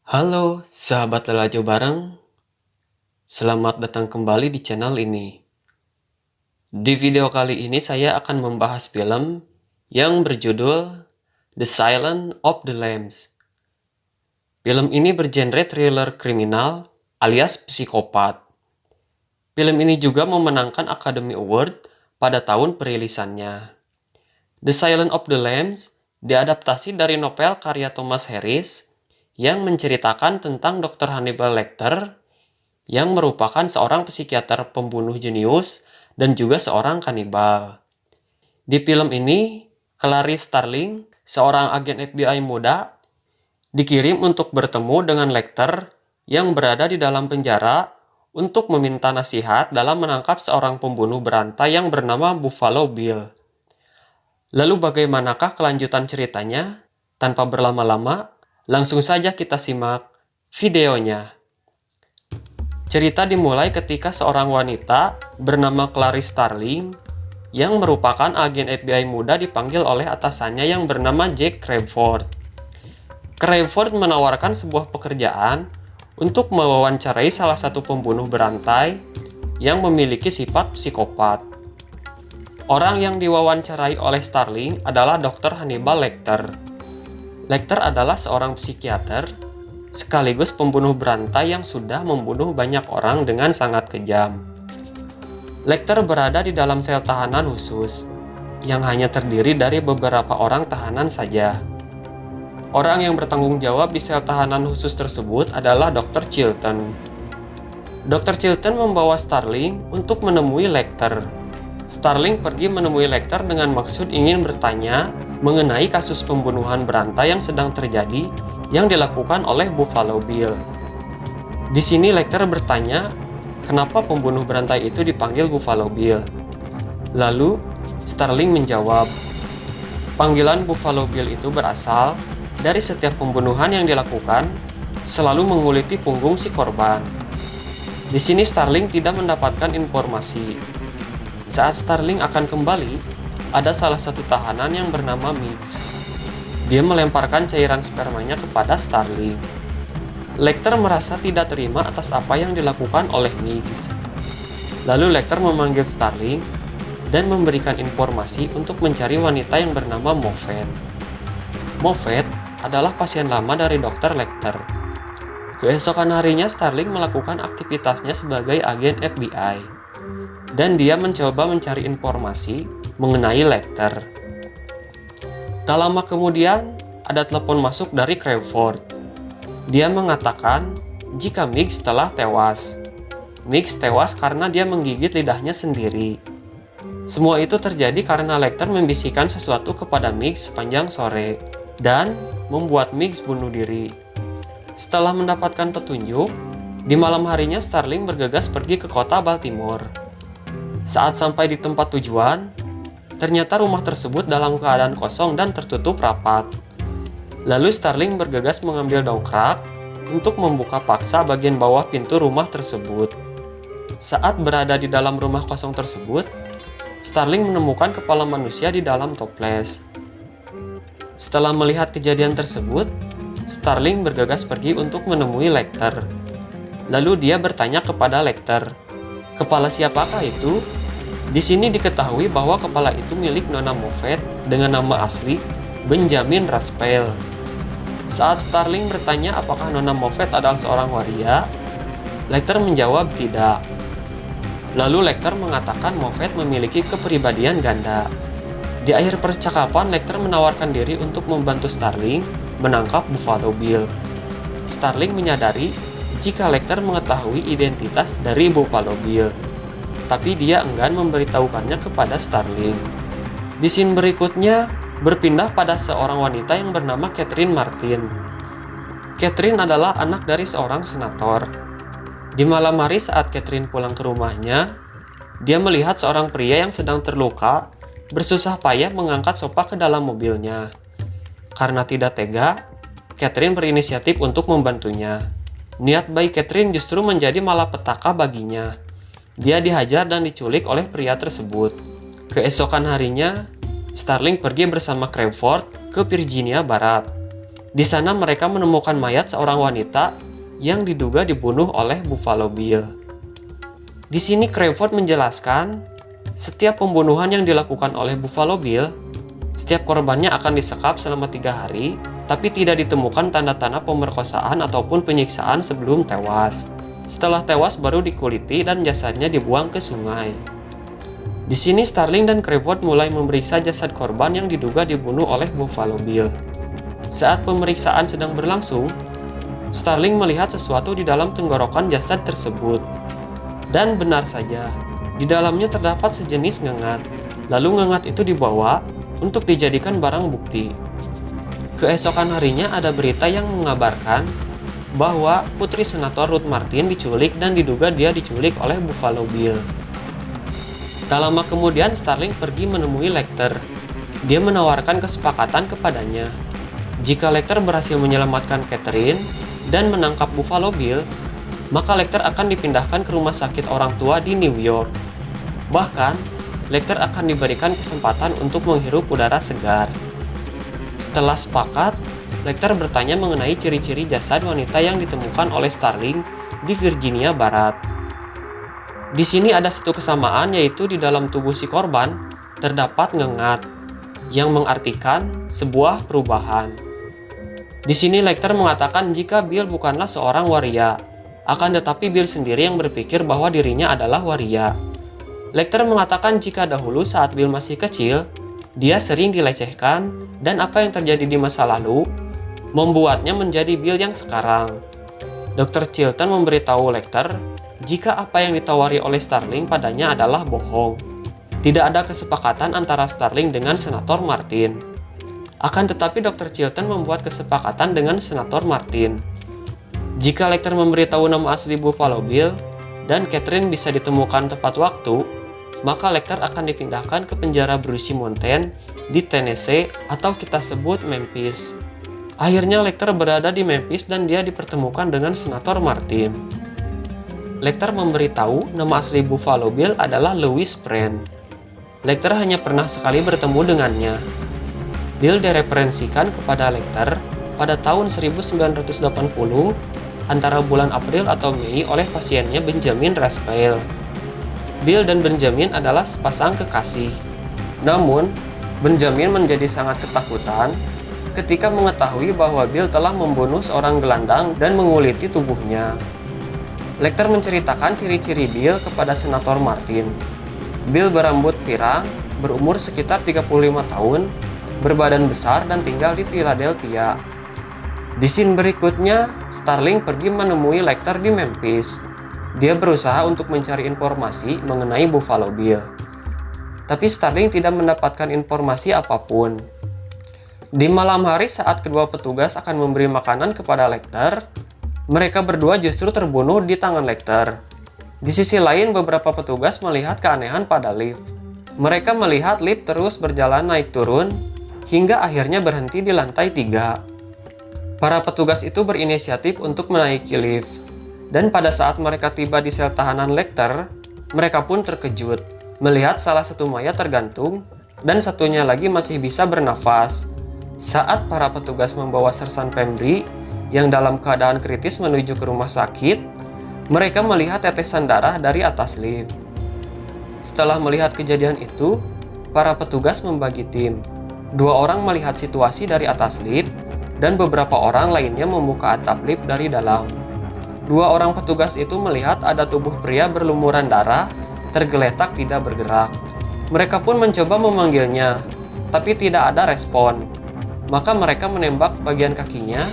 Halo, sahabat Lelajo Bareng. Selamat datang kembali di channel ini. Di video kali ini saya akan membahas film yang berjudul The Silence of the Lambs. Film ini bergenre thriller kriminal alias psikopat. Film ini juga memenangkan Academy Award pada tahun perilisannya. The Silence of the Lambs diadaptasi dari novel karya Thomas Harris yang menceritakan tentang Dr. Hannibal Lecter yang merupakan seorang psikiater pembunuh jenius dan juga seorang kanibal. Di film ini, Clarice Starling, seorang agen FBI muda, dikirim untuk bertemu dengan Lecter yang berada di dalam penjara untuk meminta nasihat dalam menangkap seorang pembunuh berantai yang bernama Buffalo Bill. Lalu bagaimanakah kelanjutan ceritanya? Tanpa berlama-lama, langsung saja kita simak videonya. Cerita dimulai ketika seorang wanita bernama Clarice Starling yang merupakan agen FBI muda dipanggil oleh atasannya yang bernama Jack Crawford. Crawford menawarkan sebuah pekerjaan untuk mewawancarai salah satu pembunuh berantai yang memiliki sifat psikopat. Orang yang diwawancarai oleh Starling adalah Dr. Hannibal Lecter. Lecter adalah seorang psikiater sekaligus pembunuh berantai yang sudah membunuh banyak orang dengan sangat kejam. Lecter berada di dalam sel tahanan khusus yang hanya terdiri dari beberapa orang tahanan saja. Orang yang bertanggung jawab di sel tahanan khusus tersebut adalah Dr. Chilton. Dr. Chilton membawa Starling untuk menemui Lecter. Starling pergi menemui Lecter dengan maksud ingin bertanya mengenai kasus pembunuhan berantai yang sedang terjadi yang dilakukan oleh Buffalo Bill. Di sini Lecter bertanya, kenapa pembunuh berantai itu dipanggil Buffalo Bill? Lalu, Starling menjawab, panggilan Buffalo Bill itu berasal dari setiap pembunuhan yang dilakukan selalu menguliti punggung si korban. Di sini Starling tidak mendapatkan informasi. Saat Starling akan kembali, ada salah satu tahanan yang bernama Mix. Dia melemparkan cairan spermanya kepada Starling. Lecter merasa tidak terima atas apa yang dilakukan oleh Mix. Lalu Lecter memanggil Starling dan memberikan informasi untuk mencari wanita yang bernama Moffat. Moffat adalah pasien lama dari Dr. Lecter. Keesokan harinya Starling melakukan aktivitasnya sebagai agen FBI. Dan dia mencoba mencari informasi mengenai Lecter. Tak lama kemudian, ada telepon masuk dari Crawford. Dia mengatakan jika Mix telah tewas. Mix tewas karena dia menggigit lidahnya sendiri. Semua itu terjadi karena Lecter membisikkan sesuatu kepada Mix sepanjang sore dan membuat Mix bunuh diri. Setelah mendapatkan petunjuk, di malam harinya Starling bergegas pergi ke kota Baltimore. Saat sampai di tempat tujuan, ternyata rumah tersebut dalam keadaan kosong dan tertutup rapat. Lalu Starling bergegas mengambil dongkrak untuk membuka paksa bagian bawah pintu rumah tersebut. Saat berada di dalam rumah kosong tersebut, Starling menemukan kepala manusia di dalam toples. Setelah melihat kejadian tersebut, Starling bergegas pergi untuk menemui Lecter. Lalu dia bertanya kepada Lecter, kepala siapakah itu? Di sini diketahui bahwa kepala itu milik Nona Moffat dengan nama asli Benjamin Raspail. Saat Starling bertanya apakah Nona Moffat adalah seorang waria, Lecter menjawab tidak. Lalu Lecter mengatakan Moffat memiliki kepribadian ganda. Di akhir percakapan, Lecter menawarkan diri untuk membantu Starling menangkap Buffalo Bill. Starling menyadari jika Lecter mengetahui identitas dari Buffalo Bill, tapi dia enggan memberitahukannya kepada Starling. Di scene berikutnya, berpindah pada seorang wanita yang bernama Catherine Martin. Catherine adalah anak dari seorang senator. Di malam hari saat Catherine pulang ke rumahnya, dia melihat seorang pria yang sedang terluka bersusah payah mengangkat sofa ke dalam mobilnya. Karena tidak tega, Catherine berinisiatif untuk membantunya. Niat baik Catherine justru menjadi malapetaka baginya. Dia dihajar dan diculik oleh pria tersebut. Keesokan harinya, Starling pergi bersama Crawford ke Virginia Barat. Di sana mereka menemukan mayat seorang wanita yang diduga dibunuh oleh Buffalo Bill. Di sini Crawford menjelaskan, setiap pembunuhan yang dilakukan oleh Buffalo Bill, setiap korbannya akan disekap selama 3 hari, tapi tidak ditemukan tanda-tanda pemerkosaan ataupun penyiksaan sebelum tewas. Setelah tewas baru dikuliti dan jasadnya dibuang ke sungai. Di sini Starling dan Crawford mulai memeriksa jasad korban yang diduga dibunuh oleh Buffalo Bill. Saat pemeriksaan sedang berlangsung, Starling melihat sesuatu di dalam tenggorokan jasad tersebut. Dan benar saja, di dalamnya terdapat sejenis ngengat. Lalu ngengat itu dibawa untuk dijadikan barang bukti. Keesokan harinya ada berita yang mengabarkan bahwa putri senator Ruth Martin diculik dan diduga dia diculik oleh Buffalo Bill. Tak lama kemudian Starling pergi menemui Lecter. Dia menawarkan kesepakatan kepadanya. Jika Lecter berhasil menyelamatkan Catherine dan menangkap Buffalo Bill, maka Lecter akan dipindahkan ke rumah sakit orang tua di New York. Bahkan, Lecter akan diberikan kesempatan untuk menghirup udara segar. Setelah sepakat, Lecter bertanya mengenai ciri-ciri jasad wanita yang ditemukan oleh Starling di Virginia Barat. Di sini ada satu kesamaan, yaitu di dalam tubuh si korban terdapat ngengat, yang mengartikan sebuah perubahan. Di sini Lecter mengatakan jika Bill bukanlah seorang waria, akan tetapi Bill sendiri yang berpikir bahwa dirinya adalah waria. Lecter mengatakan jika dahulu saat Bill masih kecil, dia sering dilecehkan dan apa yang terjadi di masa lalu membuatnya menjadi Bill yang sekarang. Dr. Chilton memberitahu Lecter jika apa yang ditawari oleh Starling padanya adalah bohong. Tidak ada kesepakatan antara Starling dengan Senator Martin. Akan tetapi Dr. Chilton membuat kesepakatan dengan Senator Martin. Jika Lecter memberitahu nama asli Buffalo Bill dan Catherine bisa ditemukan tepat waktu, maka Lecter akan dipindahkan ke penjara Brushy Mountain di Tennessee atau kita sebut Memphis. Akhirnya Lecter berada di Memphis dan dia dipertemukan dengan Senator Martin. Lecter memberitahu nama asli Buffalo Bill adalah Louis Brand. Lecter hanya pernah sekali bertemu dengannya. Bill direferensikan kepada Lecter pada tahun 1980 antara bulan April atau Mei oleh pasiennya Benjamin Raspail. Bill dan Benjamin adalah sepasang kekasih. Namun, Benjamin menjadi sangat ketakutan ketika mengetahui bahwa Bill telah membunuh seorang gelandang dan menguliti tubuhnya. Lecter menceritakan ciri-ciri Bill kepada Senator Martin. Bill berambut pirang, berumur sekitar 35 tahun, berbadan besar dan tinggal di Philadelphia. Di scene berikutnya, Starling pergi menemui Lecter di Memphis. Dia berusaha untuk mencari informasi mengenai Buffalo Bill. Tapi Starling tidak mendapatkan informasi apapun. Di malam hari saat kedua petugas akan memberi makanan kepada Lecter, mereka berdua justru terbunuh di tangan Lecter. Di sisi lain, beberapa petugas melihat keanehan pada lift. Mereka melihat lift terus berjalan naik turun, hingga akhirnya berhenti di lantai 3. Para petugas itu berinisiatif untuk menaiki lift. Dan pada saat mereka tiba di sel tahanan Lecter, mereka pun terkejut melihat salah satu mayat tergantung dan satunya lagi masih bisa bernafas. Saat para petugas membawa Sersan Pembry yang dalam keadaan kritis menuju ke rumah sakit, mereka melihat tetesan darah dari atas lift. Setelah melihat kejadian itu, para petugas membagi tim. 2 orang melihat situasi dari atas lift, dan beberapa orang lainnya membuka atap lift dari dalam. 2 orang petugas itu melihat ada tubuh pria berlumuran darah, tergeletak tidak bergerak. Mereka pun mencoba memanggilnya, tapi tidak ada respon. Maka mereka menembak bagian kakinya,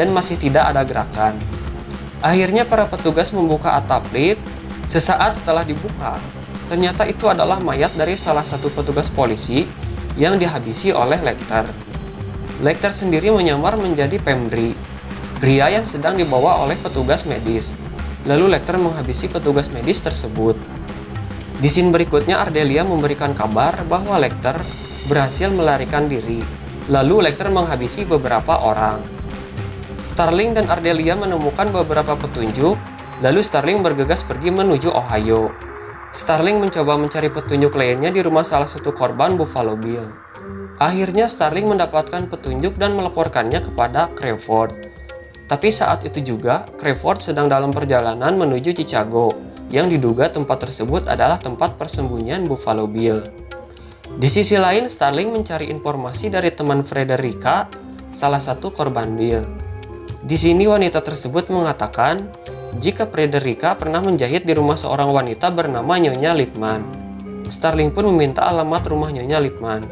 dan masih tidak ada gerakan. Akhirnya para petugas membuka atap lift. Sesaat setelah dibuka, ternyata itu adalah mayat dari salah satu petugas polisi yang dihabisi oleh Lecter. Lecter sendiri menyamar menjadi Pembry, pria yang sedang dibawa oleh petugas medis. Lalu Lecter menghabisi petugas medis tersebut. Di scene berikutnya Ardelia memberikan kabar bahwa Lecter berhasil melarikan diri. Lalu Lecter menghabisi beberapa orang. Starling dan Ardelia menemukan beberapa petunjuk, lalu Starling bergegas pergi menuju Ohio. Starling mencoba mencari petunjuk lainnya di rumah salah satu korban Buffalo Bill. Akhirnya Starling mendapatkan petunjuk dan melaporkannya kepada Crawford. Tapi saat itu juga, Crawford sedang dalam perjalanan menuju Chicago, yang diduga tempat tersebut adalah tempat persembunyian Buffalo Bill. Di sisi lain, Starling mencari informasi dari teman Frederica, salah satu korban Bill. Di sini wanita tersebut mengatakan jika Frederica pernah menjahit di rumah seorang wanita bernama Nyonya Lipman. Starling pun meminta alamat rumah Nyonya Lipman.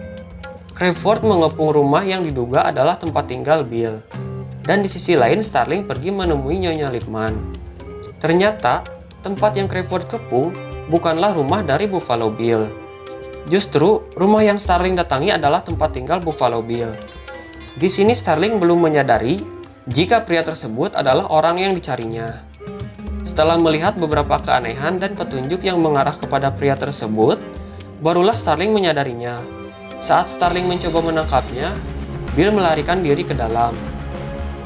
Crawford mengepung rumah yang diduga adalah tempat tinggal Bill. Dan di sisi lain, Starling pergi menemui Nyonya Lipman. Ternyata, tempat yang Crawford kepung bukanlah rumah dari Buffalo Bill. Justru, rumah yang Starling datangi adalah tempat tinggal Buffalo Bill. Di sini Starling belum menyadari jika pria tersebut adalah orang yang dicarinya. Setelah melihat beberapa keanehan dan petunjuk yang mengarah kepada pria tersebut, barulah Starling menyadarinya. Saat Starling mencoba menangkapnya, Bill melarikan diri ke dalam.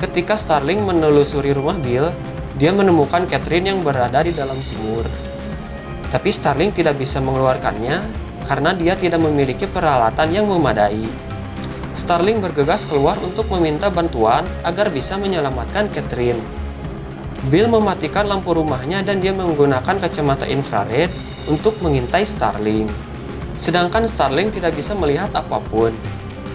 Ketika Starling menelusuri rumah Bill, dia menemukan Catherine yang berada di dalam sumur. Tapi Starling tidak bisa mengeluarkannya karena dia tidak memiliki peralatan yang memadai. Starling bergegas keluar untuk meminta bantuan agar bisa menyelamatkan Catherine. Bill mematikan lampu rumahnya dan dia menggunakan kacamata infrared untuk mengintai Starling. Sedangkan Starling tidak bisa melihat apapun.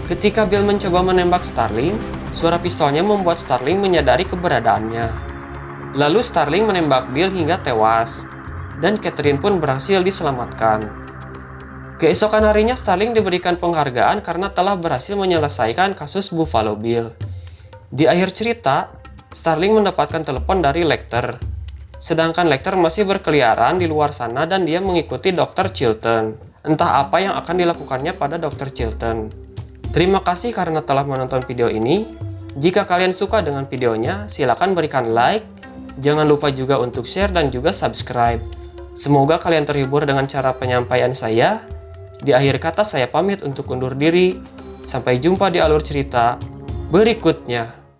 Ketika Bill mencoba menembak Starling, suara pistolnya membuat Starling menyadari keberadaannya. Lalu Starling menembak Bill hingga tewas, dan Catherine pun berhasil diselamatkan. Keesokan harinya Starling diberikan penghargaan karena telah berhasil menyelesaikan kasus Buffalo Bill. Di akhir cerita, Starling mendapatkan telepon dari Lecter. Sedangkan Lecter masih berkeliaran di luar sana dan dia mengikuti Dr. Chilton. Entah apa yang akan dilakukannya pada Dr. Chilton. Terima kasih karena telah menonton video ini. Jika kalian suka dengan videonya, silakan berikan like. Jangan lupa juga untuk share dan juga subscribe. Semoga kalian terhibur dengan cara penyampaian saya. Di akhir kata saya pamit untuk undur diri. Sampai jumpa di alur cerita berikutnya.